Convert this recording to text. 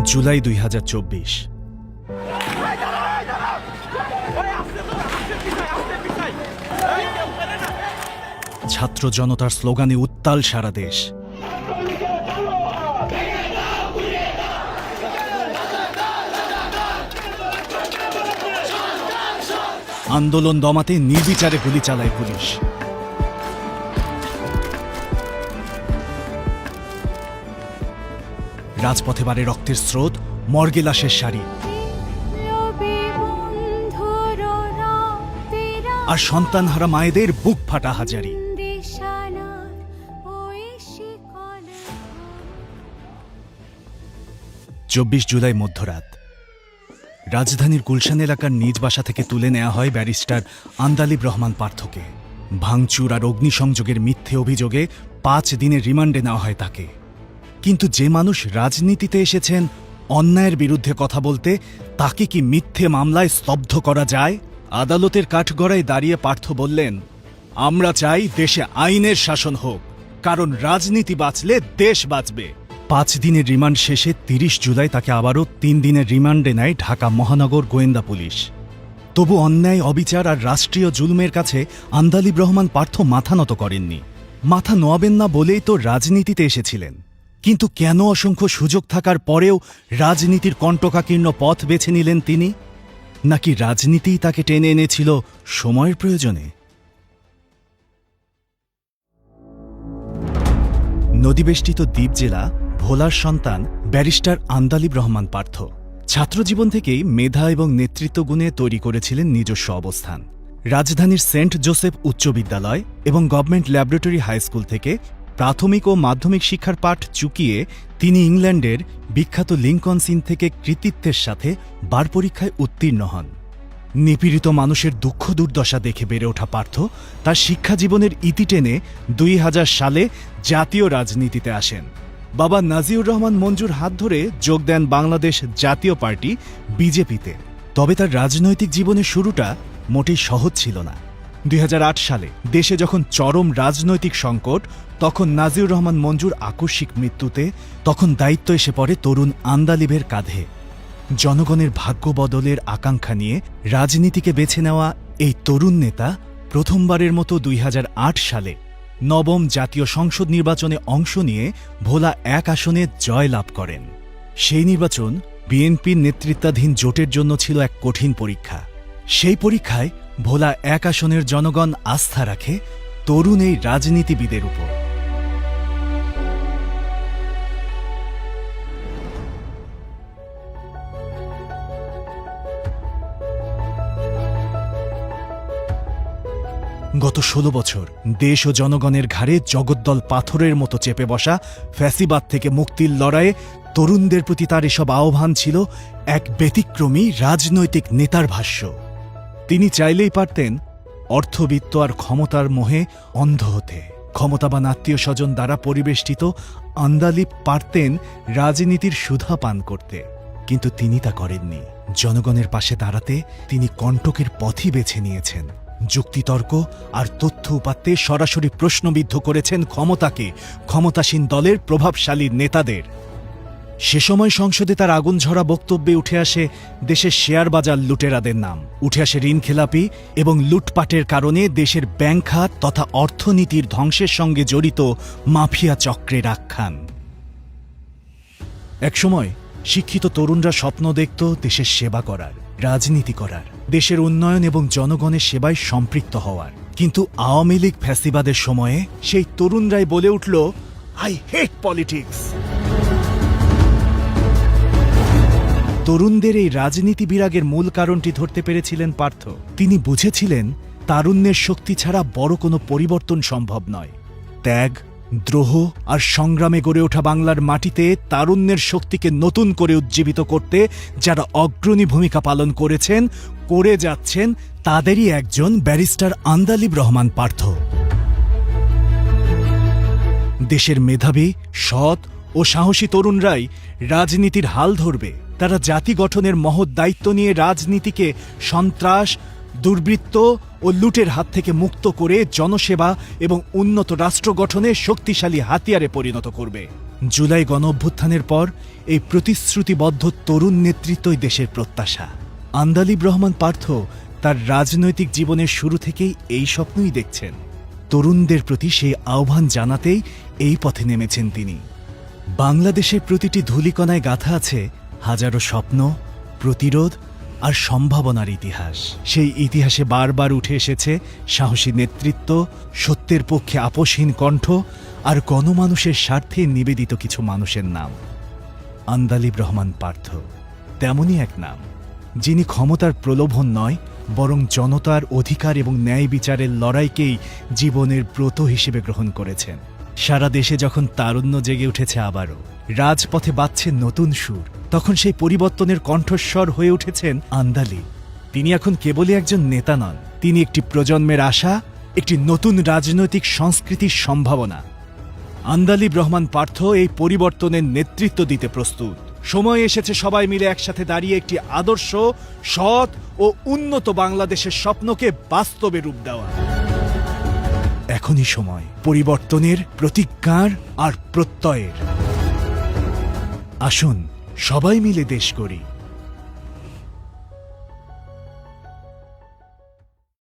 জুলাই ২০২৪। ছাত্র জনতার স্লোগানে উত্তাল সারা দেশ। আন্দোলন দমাতে নির্বিচারে গুলি চালায় পুলিশ। রাজপথে বাড়ে রক্তের স্রোত, মর্গে লাশের সারি, আর সন্তানহারা মায়েদের বুক ফাটা হাজারি। ২৪ জুলাই মধ্যরাত রাজধানীর গুলশান এলাকার নিজ বাসা থেকে তুলে নেওয়া হয় ব্যারিস্টার আন্দালিব রহমান পার্থকে। ভাঙচুর আর অগ্নিসংযোগের মিথ্যে অভিযোগে ৫ দিনের রিমান্ডে নেওয়া হয় তাকে। কিন্তু যে মানুষ রাজনীতিতে এসেছেন অন্যায়ের বিরুদ্ধে কথা বলতে, তাকে কি মিথ্যে মামলায় স্তব্ধ করা যায়? আদালতের কাঠগড়ায় দাঁড়িয়ে পার্থ বললেন, আমরা চাই দেশে আইনের শাসন হোক, কারণ রাজনীতি বাঁচলে দেশ বাঁচবে। ৫ দিনের রিমান্ড শেষে ৩০ জুলাই তাকে আবারও ৩ দিনের রিমান্ডে নেয় ঢাকা মহানগর গোয়েন্দা পুলিশ। তবু অন্যায়, অবিচার আর রাষ্ট্রীয় জুলুমের কাছে আন্দালিব রহমান পার্থ মাথা নত করেননি। মাথা নোয়াবেন না বলেই তো রাজনীতিতে এসেছিলেন। কিন্তু কেন অসংখ্য সুযোগ থাকার পরেও রাজনীতির কণ্টকাকীর্ণ পথ বেছে নিলেন তিনি? নাকি রাজনীতিই তাকে টেনে এনেছিল সময়ের প্রয়োজনে? নদীবেষ্টিত দ্বীপ জেলা ভোলার সন্তান ব্যারিস্টার আন্দালিব রহমান পার্থ ছাত্রজীবন থেকেই মেধা এবং নেতৃত্ব গুণে তৈরি করেছিলেন নিজস্ব অবস্থান। রাজধানীর সেন্ট জোসেফ উচ্চ বিদ্যালয় এবং গভর্নমেন্ট ল্যাবরেটরি হাই স্কুল থেকে প্রাথমিক ও মাধ্যমিক শিক্ষার পাঠ চুকিয়ে তিনি ইংল্যান্ডের বিখ্যাত লিঙ্কনস ইন থেকে কৃতিত্বের সাথে বার পরীক্ষায় উত্তীর্ণ হন। নিপীড়িত মানুষের দুঃখ দুর্দশা দেখে বেড়ে ওঠা পার্থ তার শিক্ষা জীবনের ইতি টেনে ২০০০ সালে জাতীয় রাজনীতিতে আসেন। বাবা নাজিউর রহমান মঞ্জুর হাত ধরে যোগ দেন বাংলাদেশ জাতীয় পার্টি বিজেপিতে। তবে তার রাজনৈতিক জীবনের শুরুটা মোটেই সহজ ছিল না। ২০০৮ সালে দেশে যখন চরম রাজনৈতিক সংকট, তখন নাজিউর রহমান মঞ্জুর আকস্মিক মৃত্যুতে তখন দায়িত্ব এসে পড়ে তরুণ আন্দালিবের কাঁধে। জনগণের ভাগ্য বদলের আকাঙ্ক্ষা নিয়ে রাজনীতিকে বেছে নেওয়া এই তরুণ নেতা প্রথমবারের মতো ২০০৮ সালে নবম জাতীয় সংসদ নির্বাচনে অংশ নিয়ে ভোলা ১ আসনে জয়লাভ করেন। সেই নির্বাচন বিএনপির নেতৃত্বাধীন জোটের জন্য ছিল এক কঠিন পরীক্ষা। সেই পরীক্ষায় ভোলা ১ আসনের জনগণ আস্থা রাখে তরুণ এই রাজনীতিবিদের উপর। গত ১৬ বছর দেশ ও জনগণের ঘাড়ে জগদ্দল পাথরের মতো চেপে বসা ফ্যাসিবাদ থেকে মুক্তির লড়াইয়ে তরুণদের প্রতি তার এসব আহ্বান ছিল এক ব্যতিক্রমী রাজনৈতিক নেতার ভাষ্য। তিনি চাইলেই পারতেন অর্থবিত্ত আর ক্ষমতার মোহে অন্ধ হতে। ক্ষমতাবান আত্মীয় স্বজন দ্বারা পরিবেষ্টিত আন্দালিব পারতেন রাজনীতির সুধা পান করতে, কিন্তু তিনি তা করেননি। জনগণের পাশে দাঁড়াতে তিনি কণ্টকের পথই বেছে নিয়েছেন। যুক্তিতর্ক আর তথ্য উপাত্তে সরাসরি প্রশ্নবিদ্ধ করেছেন ক্ষমতাকে, ক্ষমতাসীন দলের প্রভাবশালী নেতাদের। সে সময় সংসদে তার আগুন ঝরা বক্তব্যে উঠে আসে দেশের শেয়ার বাজার লুটেরাদের নাম, উঠে আসে ঋণখেলাপি এবং লুটপাটের কারণে দেশের ব্যাংক খাত তথা অর্থনীতির ধ্বংসের সঙ্গে জড়িত মাফিয়া চক্রের আখ্যান। একসময় শিক্ষিত তরুণরা স্বপ্ন দেখত দেশের সেবা করার, রাজনীতি করার, দেশের উন্নয়ন এবং জনগণের সেবায় সম্পৃক্ত হওয়ার। কিন্তু আওয়ামী লীগ ফ্যাসিবাদের সময়ে সেই তরুণরাই বলে উঠল, আই হেট পলিটিক্স। তরুণদের এই রাজনীতি বিরাগের মূল কারণটি ধরতে পেরেছিলেন পার্থ। তিনি বুঝেছিলেন তারুণ্যের শক্তি ছাড়া বড় কোনো পরিবর্তন সম্ভব নয়। ত্যাগ, দ্রোহ আর সংগ্রামে গড়ে ওঠা বাংলার মাটিতে তারুণ্যের শক্তিকে নতুন করে উজ্জীবিত করতে যারা অগ্রণী ভূমিকা পালন করেছেন, করে যাচ্ছেন, তাদেরই একজন ব্যারিস্টার আন্দালিব রহমান পার্থ। দেশের মেধাবী, সৎ ও সাহসী তরুণরাই রাজনীতির হাল ধরবে। তারা জাতি গঠনের মহৎ দায়িত্ব নিয়ে রাজনীতিকে সন্ত্রাস, দুর্বৃত্ত ও লুটের হাত থেকে মুক্ত করে জনসেবা এবং উন্নত রাষ্ট্র গঠনে শক্তিশালী হাতিয়ারে পরিণত করবে। জুলাই গণঅভ্যুত্থানের পর এই প্রতিশ্রুতিবদ্ধ তরুণ নেতৃত্বই দেশের প্রত্যাশা। আন্দালিব রহমান পার্থ তার রাজনৈতিক জীবনের শুরু থেকেই এই স্বপ্নই দেখছেন। তরুণদের প্রতি সেই আহ্বান জানাতেই এই পথে নেমেছেন তিনি। বাংলাদেশের প্রতিটি ধূলিকণায় গাঁথা আছে হাজারো স্বপ্ন, প্রতিরোধ আর সম্ভাবনার ইতিহাস। সেই ইতিহাসে বারবার উঠে এসেছে সাহসী নেতৃত্ব, সত্যের পক্ষে আপোষহীন কণ্ঠ আর গণমানুষের স্বার্থে নিবেদিত কিছু মানুষের নাম। আন্দালিব রহমান পার্থ তেমনই এক নাম, যিনি ক্ষমতার প্রলোভন নয়, বরং জনতার অধিকার এবং ন্যায় বিচারের লড়াইকেই জীবনের ব্রত হিসেবে গ্রহণ করেছেন। সারা দেশে যখন তারুণ্য জেগে উঠেছে আবারও, রাজপথে বাজছে নতুন সুর, তখন সেই পরিবর্তনের কণ্ঠস্বর হয়ে উঠেছেন আন্দালিব। তিনি এখন কেবলই একজন নেতা নন, তিনি একটি প্রজন্মের আশা, একটি নতুন রাজনৈতিক সংস্কৃতির সম্ভাবনা। আন্দালিব রহমান পার্থ এই পরিবর্তনের নেতৃত্ব দিতে প্রস্তুত। সময় এসেছে সবাই মিলে একসাথে দাঁড়িয়ে একটি আদর্শ, সৎ ও উন্নত বাংলাদেশের স্বপ্নকে বাস্তবে রূপ দেওয়া। এখনই সময় পরিবর্তনের, প্রতিজ্ঞার আর প্রত্যয়ের। আসুন সবাই মিলে দেশ গড়ি।